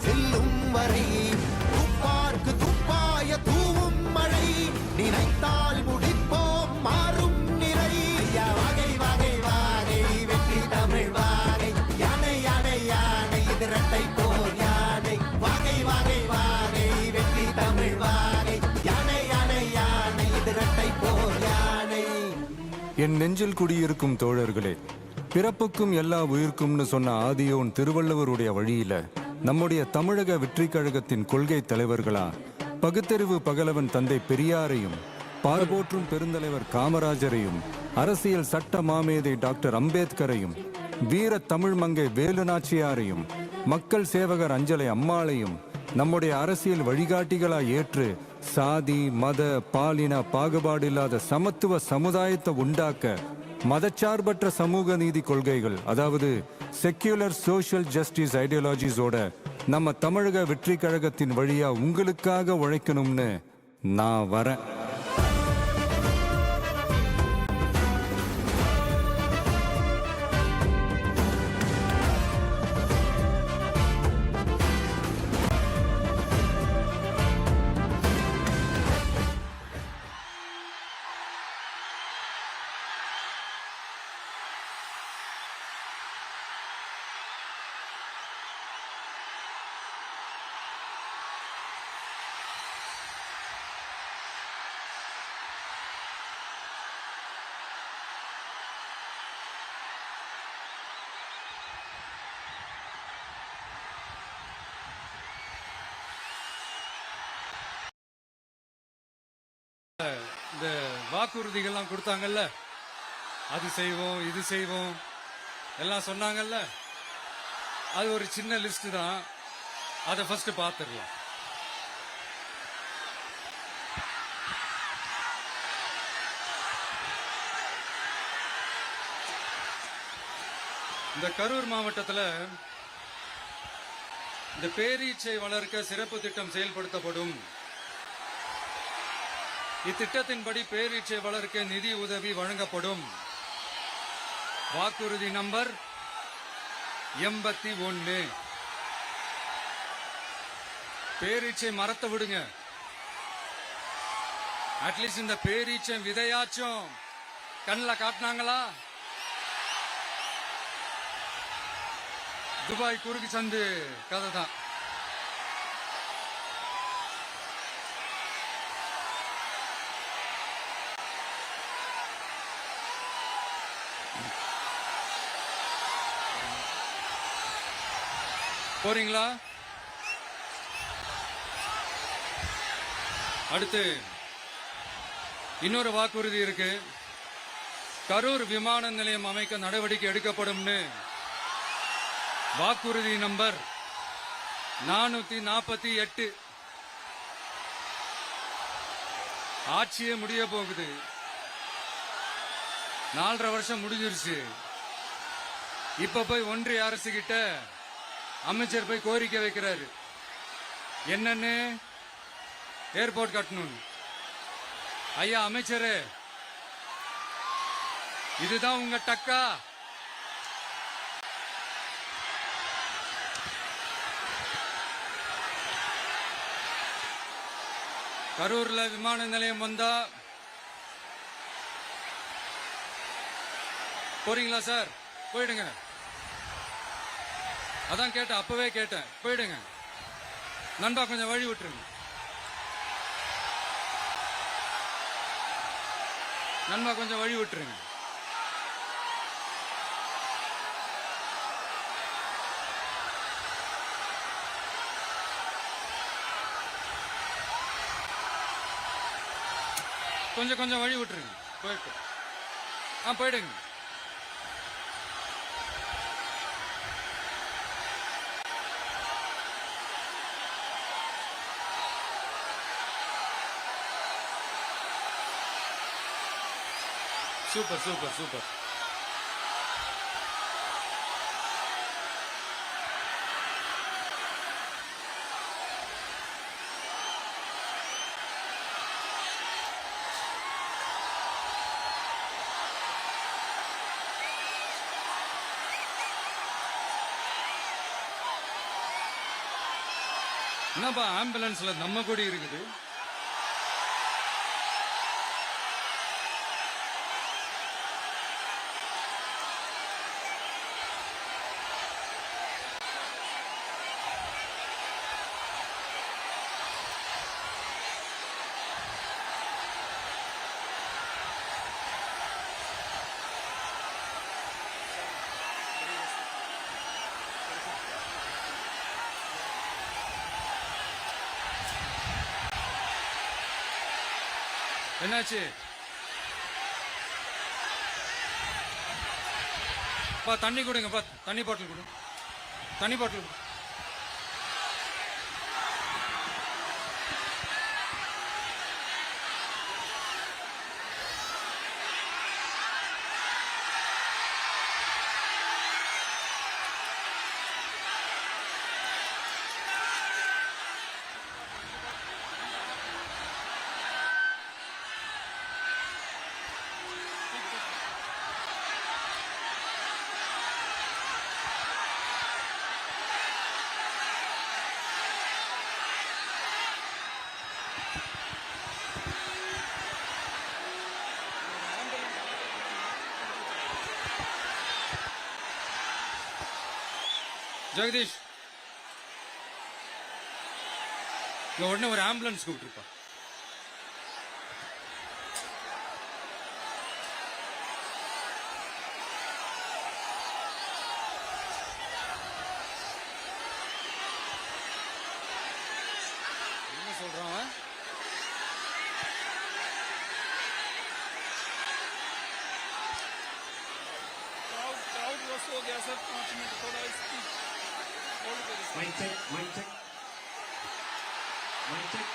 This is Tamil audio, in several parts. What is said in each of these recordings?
செல்லும் வரை துப்பார்க்கு துப்பாய தூவும் மழை நினைத்தால் முடிப்போம் மாறும் நிறை வகை வகை வாகை வெற்றி தமிழ் வாகை யானை யானை யானை இது இரட்டை போர் யானை வகை வகை வாகை வெற்றி தமிழ் வாகை யானை யானை யானை இது இரட்டை போர் யானை. என் நெஞ்சில் குடியிருக்கும் தோழர்களே, பிறப்புக்கும் எல்லா உயிர்க்கும்னு சொன்ன ஆதியோன் திருவள்ளுவருடைய வழியில நம்முடைய தமிழக வெற்றி கழகத்தின் கொள்கை தலைவர்களா பகுத்தறிவு பகலவன் தந்தை பெரியாரையும், பார்போற்றும் பெருந்தலைவர் காமராஜரையும், அரசியல் சட்ட மாமேதை டாக்டர் அம்பேத்கரையும், வீர தமிழ் மங்கை வேலு நாச்சியாரையும், மக்கள் சேவகர் அஞ்சலை அம்மாளையும் நம்முடைய அரசியல் வழிகாட்டிகளா ஏற்று சாதி மத பாலின பாகுபாடு இல்லாத சமத்துவ சமுதாயத்தை உண்டாக்க மதச்சார்பற்ற சமூக நீதி கொள்கைகள், அதாவது செக்யூலர் சோஷியல் ஜஸ்டிஸ் ஐடியாலஜிஸோட நம்ம தமிழக வெற்றி கழகத்தின் வழியா உங்களுக்காக உழைக்கணும்னு நான் வரேன். இந்த வாக்குறுதிகள்லாம் கொடுத்தாங்கல்ல, அது செய்வோம் இது செய்வோம் எல்லாம் சொன்னாங்கல்ல, அது ஒரு சின்ன லிஸ்ட் தான். அதை ஃபர்ஸ்ட் பார்த்துடலாம். இந்த கரூர் மாவட்டத்தில் இந்த பேரீச்சை வளர்க்க சிறப்பு திட்டம் செயல்படுத்தப்படும். இத்திட்டத்தின்படி பேரீச்சை வளர்க்க நிதி உதவி வழங்கப்படும். வாக்குறுதி நம்பர் 81. பேரீச்சை மரத்தை விடுங்க, அட்லீஸ்ட் இந்த பேரீச்சை விதையாச்சும் கண்ணில் காட்டினாங்களா? துபாய் குறுக்கு சந்து கதை தான். போறீங்களா? அடுத்து இன்னொரு வாக்குறுதி இருக்கு. கரூர் விமான நிலையம் அமைக்க நடவடிக்கை எடுக்கப்படும்னு வாக்குறுதி நம்பர் 448. ஆட்சியே முடிய போகுது. 4.5 வருஷம் முடிஞ்சிருச்சு. இப்ப போய் ஒன்றிய அரசு கிட்ட அமைச்சர் போய் கோரிக்கை வைக்கிறாரு. என்னன்னு? ஏர்போர்ட் கட்டணும். ஐயா அமைச்சரே, இதுதான் உங்க டக்கா? கரூர்ல விமான நிலையம் வந்தா போறீங்களா சார்? போயிடுங்க. அதான் கேட்டேன், அப்பவே கேட்டேன், போயிடுங்க. நண்பா கொஞ்சம் வழி விட்டுருங்க. நண்பா கொஞ்சம் வழி விட்டுருங்க. கொஞ்சம் கொஞ்சம் வழி விட்டுருங்க. போயிட்டு போயிடுங்க. Super super super. என்னப்பா ஆம்புலன்ஸ்ல நம்ம கொடி இருக்குது? என்னாச்சு? பா தண்ணி கொடுங்கப்பா, தண்ணி பாட்டில் கொடு, தண்ணி பாட்டில் கொடு. ஜெகதீஷ், இங்க உடனே ஒரு ஆம்புலன்ஸ் கூப்பிட்டுருப்பா. என்ன சொல்றான் அவன்? क्राउड वॉश हो गया सर, 5 मिनट थोड़ा स्पीच होल्ड करिए। Mic check, mic check, mic check.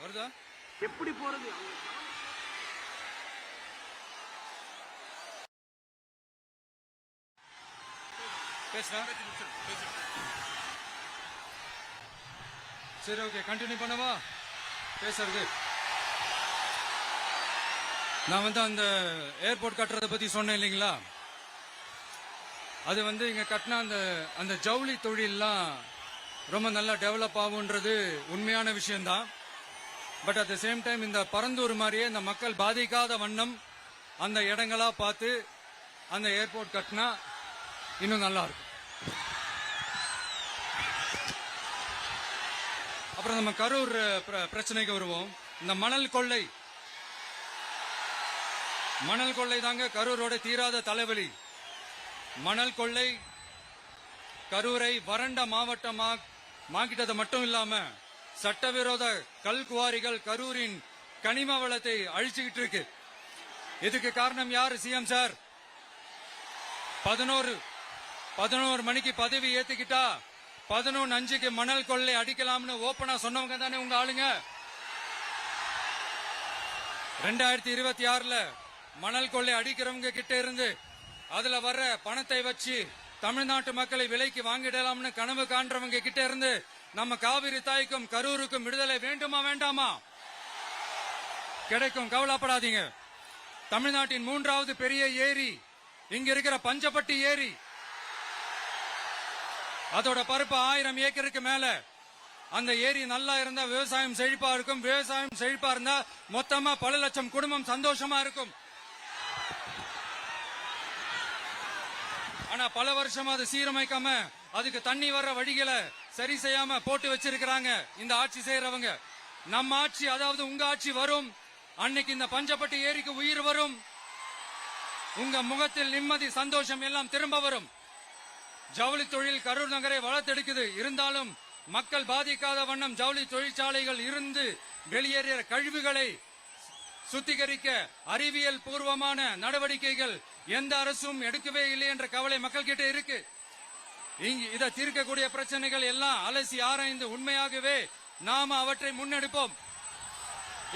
வருதா? எப்படி போறது? பேசுறா? சரி, ஓகே, கண்டினியூ பண்ணவா பேசுறது? நான் அந்த ஏர்போர்ட் கட்டுறதை பத்தி சொன்னேன் இல்லைங்களா? அது இங்க கட்டின அந்த ஜவுளி தொழில்லாம் ரொம்ப நல்லா டெவலப் ஆகுன்றது உண்மையான விஷயம்தான். But at the same time இந்த பரந்தூர் மாதிரியே இந்த மக்கள் பாதிக்காத வண்ணம் அந்த இடங்களா பார்த்து அந்த ஏர்போர்ட் கட்டினா இன்னும் நல்லா இருக்கும். அப்புறம் நம்ம கரூர் பிரச்சனைக்கு வருவோம். இந்த மணல் கொள்ளை தாங்க கரூரோட தீராத தலைவலி. மணல் கொள்ளை கரூரை வறண்ட மாவட்டமாக்கிட்டது மட்டும் இல்லாம சட்டவிரோத கல் குவாரிகள் கரூரின் கனிம வளத்தை அழிச்சுக்கிட்டு இருக்கு. இதுக்கு காரணம் யாரு சிஎம் சார்? 11 மணிக்கு பதவி ஏத்துக்கிட்டா 11:05 மணல் கொள்ளை அடிக்கலாம்னு ஓப்பனா சொன்னவங்க தானே உங்க ஆளுங்க. 2026 மணல் கொள்ளை அடிக்கிறவங்க கிட்ட இருந்து அதுல வர்ற பணத்தை வச்சு தமிழ்நாட்டு மக்களை விலைக்கு வாங்கிடலாம்னு கனவு காண்றவங்க கிட்ட இருந்து நம்ம காவிரி தாய்க்கும் கரூருக்கும் விடுதலை வேண்டுமா வேண்டாமா? கிடைக்கும், கவலைப்படாதீங்க. தமிழ்நாட்டின் 3வது பெரிய ஏரி இங்க இருக்கிற பஞ்சப்பட்டி ஏரி. அதோட பரப்பு 1000 ஏக்கருக்கு மேல. அந்த ஏரி நல்லா இருந்தா விவசாயம் செழிப்பா இருக்கும். விவசாயம் செழிப்பா இருந்தா மொத்தமா பல லட்சம் குடும்பம் சந்தோஷமா இருக்கும். ஆனா பல வருஷமா அது சீரமைக்காம அதுக்கு தண்ணி வர்ற வழிகளை சரி செய்யாம போட்டு வச்சிருக்கிறாங்க இந்த ஆட்சி செய்யறவங்க. நம்ம ஆட்சி, அதாவது உங்க ஆட்சி வரும் அன்னைக்கு இந்த பஞ்சப்பட்டி ஏரிக்கு உயிர் வரும். உங்க முகத்தில் நிம்மதி, சந்தோஷம் எல்லாம் திரும்ப வரும். ஜவுளி தொழில் கரூர் நகரை வளர்த்தெடுக்குது. இருந்தாலும் மக்கள் பாதிக்காத வண்ணம் ஜவுளி தொழிற்சாலைகள் இருந்து வெளியேறிய கழிவுகளை சுத்திகரிக்க அறிவியல் பூர்வமான நடவடிக்கைகள் எந்த அரசும் எடுக்கவே இல்லை என்ற கவலை மக்கள் கிட்ட இருக்கு. இதை தீர்க்கக்கூடிய பிரச்சனைகள் எல்லாம் அலசி ஆராய்ந்து உண்மையாகவே நாம அவற்றை முன்னெடுப்போம்.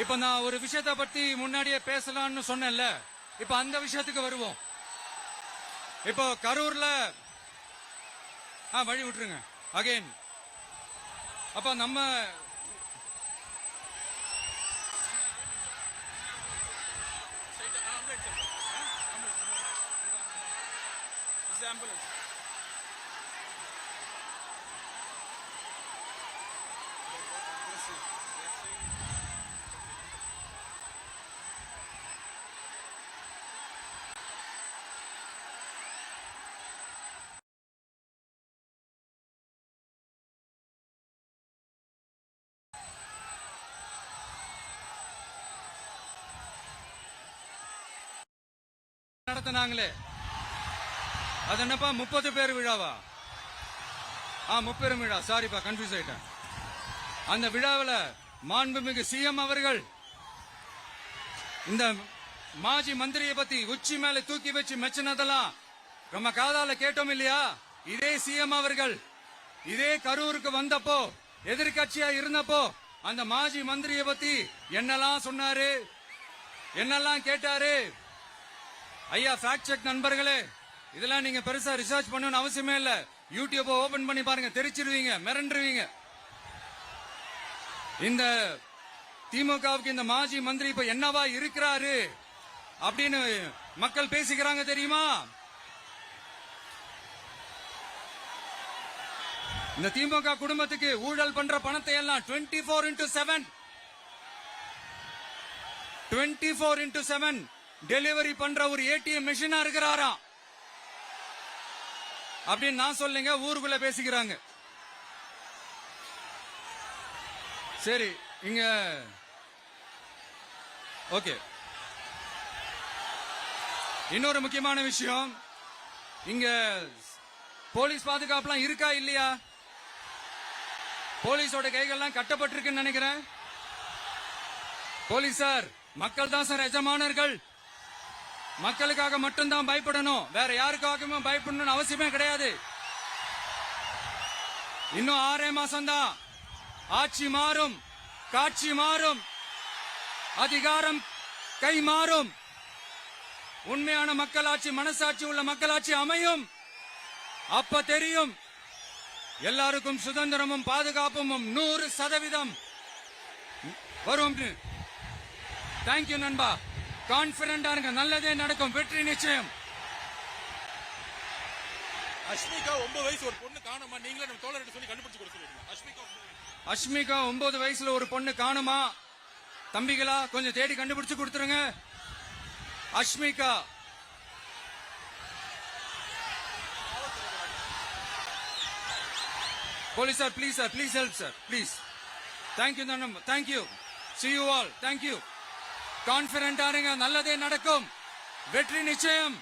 இப்ப நான் ஒரு விஷயத்தை பத்தி முன்னாடியே பேசலாம்னு சொன்னேன்ல, இப்ப அந்த விஷயத்துக்கு வருவோம். இப்போ கரூர்ல வழி விட்டுருங்க அகைன். அப்ப நம்ம ambulance. நடத்தினாங்களே அது என்னப்பா 30 பேர் விழாவா? 30 விழா, சாரிப்பா கன்ஃபியூஸ் ஆயிட்டேன். அந்த விழாவில் மாண்புமிகு சிஎம் அவர்கள் இந்த மாஜி மந்திரியை பத்தி உச்சி மேல தூக்கி வச்சு மெச்சினதெல்லாம் நம்ம காதால கேட்டோம் இல்லையா? இதே சிஎம் அவர்கள் இதே கரூருக்கு வந்தப்போ எதிர்கட்சியா இருந்தப்போ அந்த மாஜி மந்திரியை பத்தி என்னெல்லாம் சொன்னாரு, என்னெல்லாம் கேட்டாரு. ஐயா ஃபேக்ட் செக் நண்பர்களே, இதெல்லாம் நீங்க பெருசா ரிசர்ச் பண்ணணும்னு அவசியமே இல்ல. யூடியூப் ஓபன் பண்ணி பாருங்க, தெரிச்சிருவீங்க, மிரண்டுருவீங்க. இந்த திமுகவுக்கு இந்த மாஜி மந்திரி இப்ப என்னவா இருக்கிறாரு அப்படின்னு மக்கள் பேசிக்கிறாங்க தெரியுமா? இந்த திமுக குடும்பத்துக்கு ஊழல் பண்ற பணத்தை எல்லாம் 24x7 டெலிவரி பண்ற ஒரு ஏடிஎம் மெஷினா இருக்கிறாராம் அப்படின்னு நான் சொல்லுங்க, ஊருக்குள்ள பேசிக்கிறாங்க. சரி, இங்க ஓகே. இன்னொரு முக்கியமான விஷயம், இங்க போலீஸ் பாதுகாப்புலாம் இருக்கா இல்லையா? போலீஸோட கைகள்லாம் கட்டப்பட்டிருக்குன்னு நினைக்கிறேன். போலீசார் மக்கள் தான் சார் எஜமானர்கள். மக்களுக்காக மட்டும்தான் பயப்படணும், வேற யாருக்காகவும் பயப்படணும்னு அவசியமே கிடையாது. இன்னும் 6 மாசம் தான். ஆட்சி மாறும், காட்சி மாறும், அதிகாரம் கை மாறும். உண்மையான மக்களாட்சி, மனசாட்சி உள்ள மக்களாட்சி அமையும். அப்ப தெரியும் எல்லாருக்கும் சுதந்திரமும் பாதுகாப்பும் 100% வரும். தேங்க்யூ நண்பா. கான்பிடண்டா இருங்க, நல்லதே நடக்கும், வெற்றி நிச்சயம். அஷ்மிகா 9 வயசு ஒரு பொண்ணு காணுமா, நீங்களே நம்ம தோழர்கிட்ட சொல்லி கண்டுபிடிச்சு கொடுக்க சொல்லிருங்க. அஷ்மிகா 9 வயசுல ஒரு பொண்ணு காணுமா? தம்பிகளா கொஞ்சம் தேடி கண்டுபிடிச்சு கொடுத்துருங்க. Ashmika police sir, please sir, please help sir, please. Thank you thank you. See you all. Thank you. கான்பிடண்டா இருங்க, நல்லதே நடக்கும், வெற்றி நிச்சயம்.